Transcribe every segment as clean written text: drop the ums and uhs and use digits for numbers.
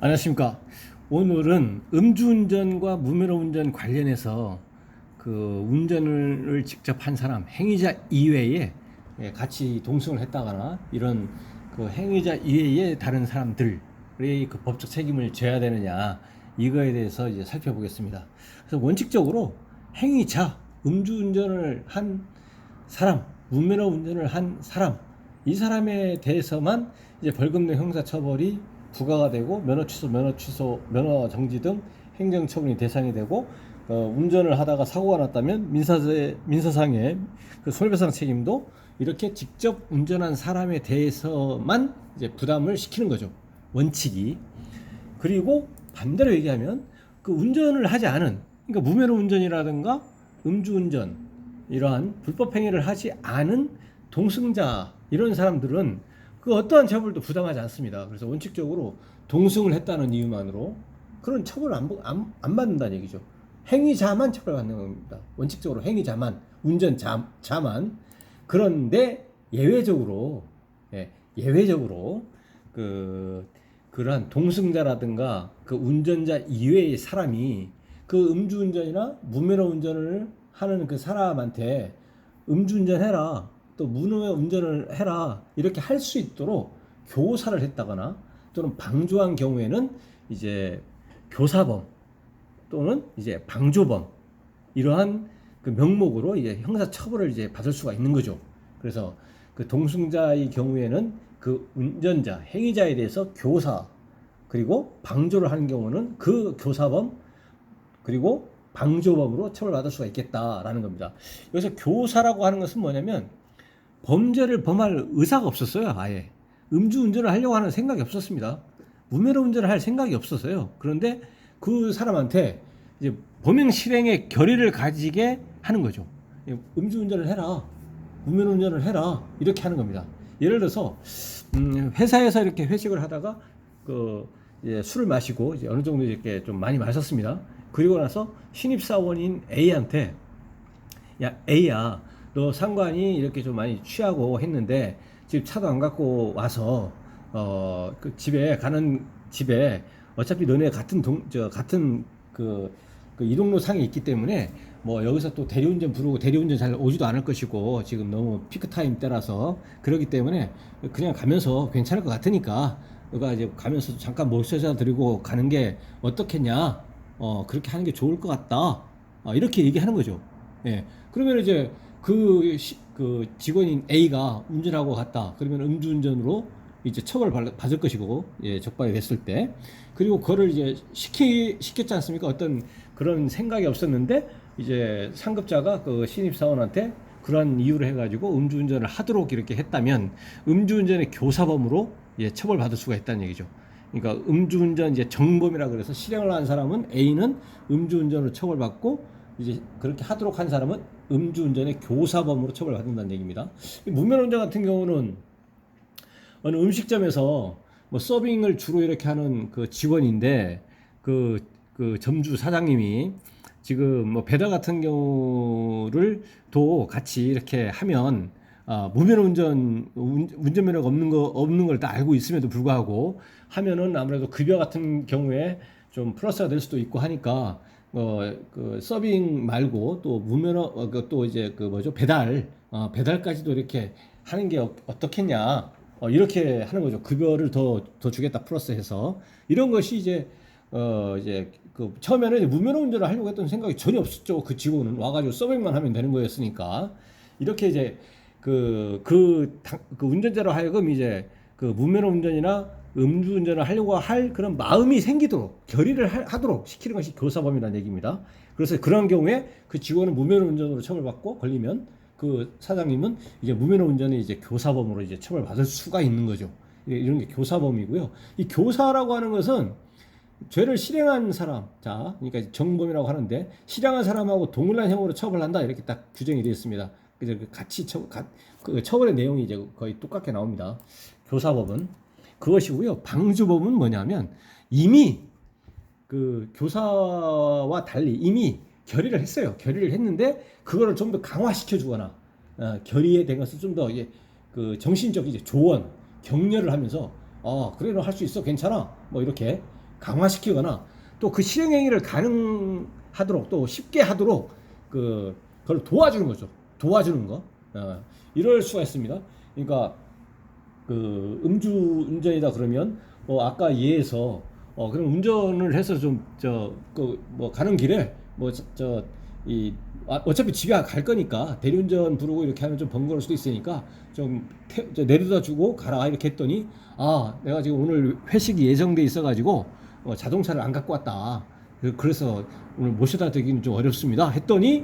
안녕하십니까. 오늘은 음주운전과 무면허운전 관련해서 그 운전을 직접 한 사람, 행위자 이외에 같이 동승을 했다거나 이런 그 행위자 이외에 다른 사람들의 그 법적 책임을 져야 되느냐, 이거에 대해서 이제 살펴보겠습니다. 그래서 원칙적으로 행위자, 음주운전을 한 사람, 무면허 운전을 한 사람, 이 사람에 대해서만 이제 벌금 내 형사처벌이 부과가 되고 면허 취소, 면허 정지 등 행정처분이 대상이 되고, 운전을 하다가 사고가 났다면 민사상의 그 손해배상 책임도 이렇게 직접 운전한 사람에 대해서만 이제 부담을 시키는 거죠, 원칙이. 그리고 반대로 얘기하면 그 운전을 하지 않은, 그러니까 무면허 운전이라든가 음주운전, 이러한 불법 행위를 하지 않은 동승자, 이런 사람들은 그 어떠한 처벌도 부담하지 않습니다. 그래서 원칙적으로 동승을 했다는 이유만으로 그런 처벌을 안 받는다는 얘기죠. 행위자만 처벌받는 겁니다. 원칙적으로 행위자만, 운전자만. 그런데 예외적으로, 예외적으로 그러한 동승자라든가 그 운전자 이외의 사람이 그 음주운전이나 무면허 운전을 하는 그 사람한테 음주운전해라, 또 무면허 운전을 해라, 이렇게 할 수 있도록 교사를 했다거나 또는 방조한 경우에는 이제 교사범 또는 이제 방조범, 이러한 그 명목으로 이제 형사 처벌을 이제 받을 수가 있는 거죠. 그래서 그 동승자의 경우에는 그 운전자, 행위자에 대해서 교사, 그리고 방조를 하는 경우는 그 교사범 그리고 방조범으로 처벌받을 수가 있겠다라는 겁니다. 여기서 교사라고 하는 것은 뭐냐면 범죄를 범할 의사가 없었어요. 아예 음주운전을 하려고 하는 생각이 없었습니다. 무면허 운전을 할 생각이 없었어요. 그런데 그 사람한테 이제 범행 실행의 결의를 가지게 하는 거죠. 음주운전을 해라, 무면허 운전을 해라, 이렇게 하는 겁니다. 예를 들어서 회사에서 이렇게 회식을 하다가 이제 술을 마시고 이제 어느 정도 이렇게 좀 많이 마셨습니다. 그리고 나서 신입사원인 A한테, 야 A야, 너 상관이 이렇게 좀 많이 취하고 했는데 지금 차도 안 갖고 와서 그 집에 가는 집에 어차피 너네 같은 같은 그 이동로 상에 있기 때문에 뭐 여기서 또 대리운전 부르고 대리운전 잘 오지도 않을 것이고 지금 너무 피크타임 때라서 그러기 때문에 그냥 가면서 괜찮을 것 같으니까 너가 이제 가면서 잠깐 몰셔서 드리고 가는 게 어떻겠냐, 그렇게 하는 게 좋을 것 같다, 이렇게 얘기하는 거죠. 예. 그러면 이제 그 직원인 A가 운전하고 갔다. 그러면 음주운전으로 이제 처벌을 받을 것이고, 예, 적발이 됐을 때. 그리고 그거를 이제 시켰지 않습니까? 어떤 그런 생각이 없었는데, 이제 상급자가 그 신입사원한테 그러한 이유를 해가지고 음주운전을 하도록 이렇게 했다면, 음주운전의 교사범으로 예, 처벌받을 수가 있다는 얘기죠. 그러니까 음주운전 이제 정범이라 그래서 실행을 한 사람은 A는 음주운전으로 처벌받고, 이제 그렇게 하도록 한 사람은 음주운전의 교사범으로 처벌받는다는 얘기입니다. 무면허운전 같은 경우는 어느 음식점에서 뭐 서빙을 주로 이렇게 하는 그 직원인데, 그 점주 사장님이 지금 뭐 배달 같은 경우를 또 같이 이렇게 하면 무면허 운전면허가 없는 걸 다 알고 있음에도 불구하고 하면은 아무래도 급여 같은 경우에 좀 플러스가 될 수도 있고 하니까 그 서빙 말고 또 무면허 또 이제 그 뭐죠, 배달까지도 이렇게 하는 게 어떻겠냐, 이렇게 하는 거죠. 급여를 더 주겠다 플러스해서. 이런 것이 이제 그 처음에는 이제 무면허 운전을 하려고 했던 생각이 전혀 없었죠. 그 직원은 와가지고 서빙만 하면 되는 거였으니까. 이렇게 이제 그 운전자로 하여금 이제 그 무면허 운전이나 음주운전을 하려고 할 그런 마음이 생기도록 결의를 하도록 시키는 것이 교사범이라는 얘기입니다. 그래서 그런 경우에 그 직원은 무면허 운전으로 처벌받고 걸리면 그 사장님은 이제 무면허 운전의 이제 교사범으로 이제 처벌받을 수가 있는 거죠. 이런 게 교사범이고요. 이 교사라고 하는 것은 죄를 실행한 사람, 자, 그러니까 정범이라고 하는데 실행한 사람하고 동일한 형으로 처벌한다, 이렇게 딱 규정이 되어 있습니다. 그래서 같이 그 처벌의 내용이 이제 거의 똑같게 나옵니다. 교사법은 그것이고요. 방조법은 뭐냐면 이미 그 교사와 달리 이미 결의를 했어요. 결의를 했는데 그거를 좀 더 강화시켜 주거나 결의에 대한 것을 좀 더 그 정신적 이제 조언, 격려를 하면서 그래 너 할 수 있어, 괜찮아, 뭐 이렇게 강화시키거나 또 그 실행 행위를 가능하도록 또 쉽게 하도록 그걸 도와주는 거죠. 도와주는 거. 이럴 수가 있습니다. 그러니까 그 음주 운전이다 그러면 아까 예에서 그럼 운전을 해서 좀 뭐 가는 길에 어차피 집에 갈 거니까 대리운전 부르고 이렇게 하면 좀 번거로울 수도 있으니까 좀 내려다 주고 가라 이렇게 했더니 내가 지금 오늘 회식이 예정돼 있어가지고 자동차를 안 갖고 왔다. 그래서 오늘 모셔다 드리기는 좀 어렵습니다. 했더니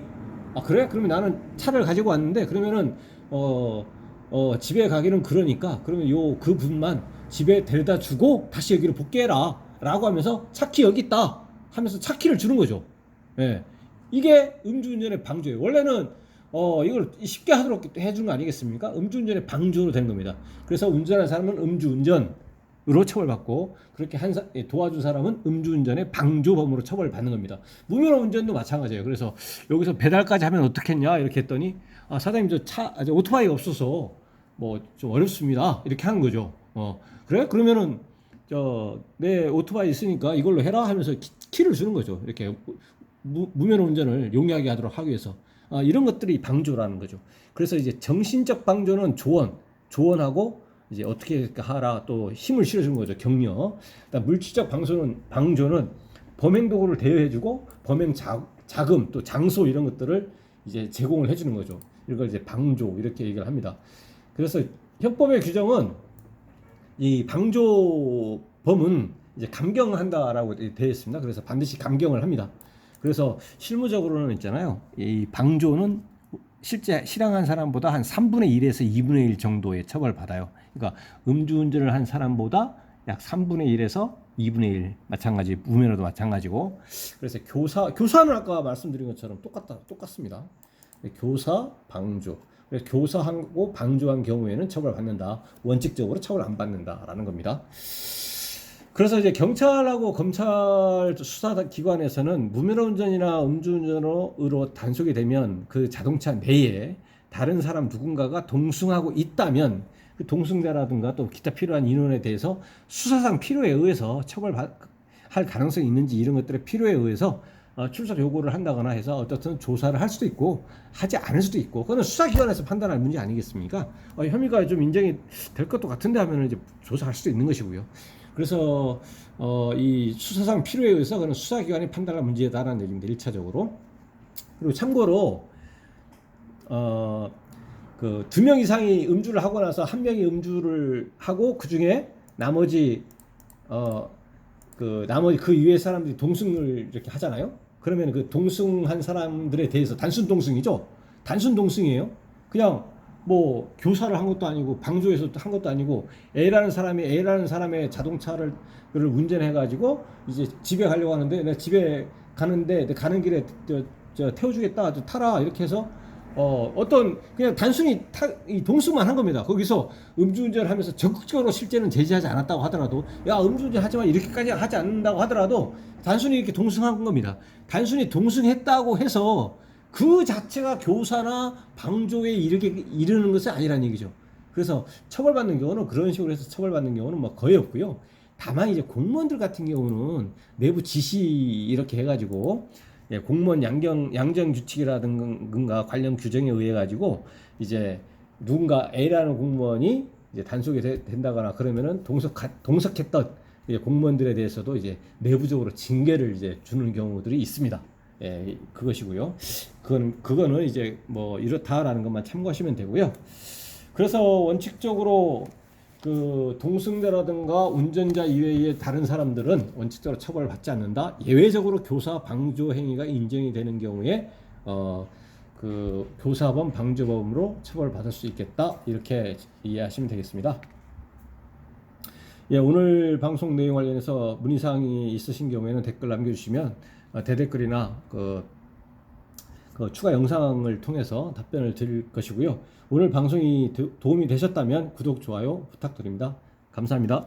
그래? 그러면 나는 차를 가지고 왔는데 그러면은 집에 가기는 그러니까 그러면 그 분만 집에 데려다 주고 다시 여기로 복귀해라 라고 하면서 차키 여기 있다 하면서 차키를 주는 거죠. 예. 이게 음주운전의 방조예요. 원래는 이걸 쉽게 하도록 해주는 거 아니겠습니까? 음주운전의 방조로 되는 겁니다. 그래서 운전한 사람은 음주운전으로 처벌받고 그렇게 도와준 사람은 음주운전의 방조범으로 처벌받는 겁니다. 무면허 운전도 마찬가지예요. 그래서 여기서 배달까지 하면 어떻겠냐 이렇게 했더니 사장님 저 오토바이가 없어서 뭐 좀 어렵습니다 이렇게 하는 거죠. 그래? 그러면은 내 오토바이 있으니까 이걸로 해라 하면서 키를 주는 거죠. 이렇게 무면허 운전을 용이하게 하도록 하기 위해서 이런 것들이 방조라는 거죠. 그래서 이제 정신적 방조는 조언하고 이제 어떻게 하라 또 힘을 실어주는 거죠. 격려. 물질적 방조는 범행 도구를 대여해주고 범행 자금 또 장소 이런 것들을 이제 제공을 해주는 거죠. 이걸 이제 방조 이렇게 얘기를 합니다. 그래서 형법의 규정은 이 방조범은 이제 감경한다라고 되어 있습니다. 그래서 반드시 감경을 합니다. 그래서 실무적으로는 있잖아요. 이 방조는 실제 실행한 사람보다 한 3분의 1에서 2분의 1 정도의 처벌받아요. 그러니까 음주운전을 한 사람보다 약 3분의 1에서 2분의 1 마찬가지, 무면허도 마찬가지고. 그래서 교사는 아까 말씀드린 것처럼 똑같습니다. 교사, 방조. 그래서 교사하고 방조한 경우에는 처벌받는다. 원칙적으로 처벌 안 받는다라는 겁니다. 그래서 이제 경찰하고 검찰 수사기관에서는 무면허 운전이나 음주운전으로 단속이 되면 그 자동차 내에 다른 사람 누군가가 동승하고 있다면 그 동승자라든가 또 기타 필요한 인원에 대해서 수사상 필요에 의해서 처벌할 가능성이 있는지 이런 것들의 필요에 의해서 출석 요구를 한다거나 해서 어떻든 조사를 할 수도 있고 하지 않을 수도 있고 그거는 수사기관에서 판단할 문제 아니겠습니까? 혐의가 좀 인정이 될 것도 같은데 하면 이제 조사할 수도 있는 것이고요. 그래서 이 수사상 필요에 의해서 그런 수사기관이 판단할 문제다라는 얘기입니다. 1차적으로. 그리고 참고로 그 2명 이상이 음주를 하고 나서 1명이 음주를 하고 그 중에 나머지 그 이외의 사람들이 동승을 이렇게 하잖아요. 그러면 그 동승한 사람들에 대해서 단순 동승이죠. 단순 동승이에요. 그냥 뭐 교사를 한 것도 아니고 방조에서 한 것도 아니고 A라는 사람의 자동차를 운전해 가지고 이제 집에 가려고 하는데 내가 집에 가는데 가는 길에 태워주겠다 타라 이렇게 해서 그냥 단순히 이 동승만 한 겁니다. 거기서 음주운전을 하면서 적극적으로 실제는 제지하지 않았다고 하더라도 야 음주운전 하지만 이렇게까지 하지 않는다고 하더라도 단순히 이렇게 동승한 겁니다. 단순히 동승했다고 해서 그 자체가 교사나 방조에 이르는 것은 아니라는 얘기죠. 그래서 처벌받는 경우는 그런 식으로 해서 처벌받는 경우는 뭐 거의 없고요. 다만 이제 공무원들 같은 경우는 내부 지시 이렇게 해가지고 공무원 양정 규칙이라든가 관련 규정에 의해 가지고 이제 누군가 A라는 공무원이 이제 단속이 된다거나 그러면은 동석했던 공무원들에 대해서도 이제 내부적으로 징계를 이제 주는 경우들이 있습니다. 그것이고요. 그거는 이제 뭐 이렇다라는 것만 참고하시면 되고요. 그래서 원칙적으로 그 동승자라든가 운전자 이외의 다른 사람들은 원칙적으로 처벌을 받지 않는다. 예외적으로 교사 방조 행위가 인정이 되는 경우에 그 교사범 방조범으로 처벌받을 수 있겠다. 이렇게 이해하시면 되겠습니다. 오늘 방송 내용 관련해서 문의사항이 있으신 경우에는 댓글 남겨주시면 대댓글이나 그 추가 영상을 통해서 답변을 드릴 것이고요. 오늘 방송이 도움이 되셨다면 구독, 좋아요 부탁드립니다. 감사합니다.